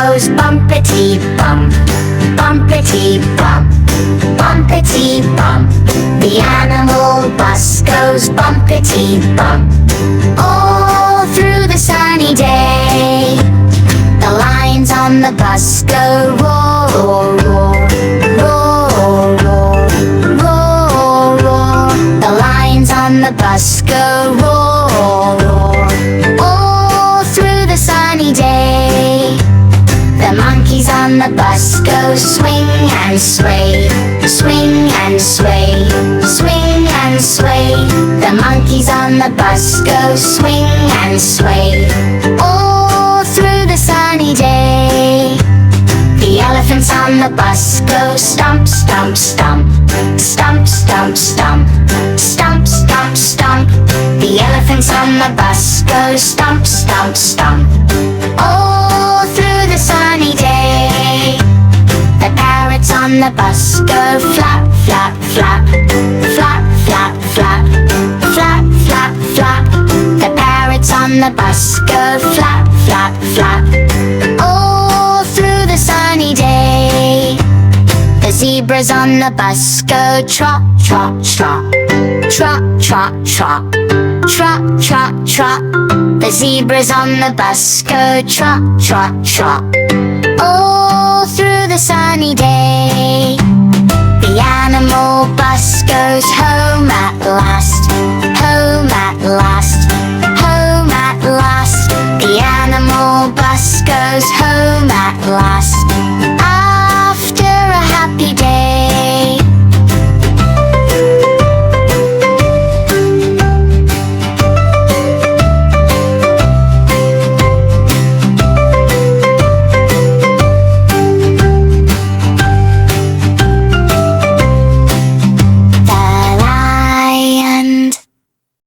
goes bumpity bump, bumpity bump, bumpity bump. The animal bus goes bumpity bump all through the sunny day. The lines on the bus go roar, roar, roar, roar, roar, roar. The lines on the bus go roar, roar, all through the sunny day. The monkeys on the bus go swing and sway, swing and sway, swing and sway. The monkeys on the bus go swing and sway all through the sunny day. The elephants on the bus go stomp, stomp, stomp, stomp, stomp, stomp, stomp, stomp, stomp. The elephants on the bus go stomp, stomp, stomp all through the sunny day. The parrots on the bus go flap, flap, flap, flap, flap, flap, flap, flap, flap. The parrots on the bus go flap, flap, flap all through the sunny day. The zebras on the bus go trot, trot, trot, trot, trot, trot, trot, trot, trot. The zebras on the bus go trot, trot, trot all through the sunny day. The animal bus goes home at last,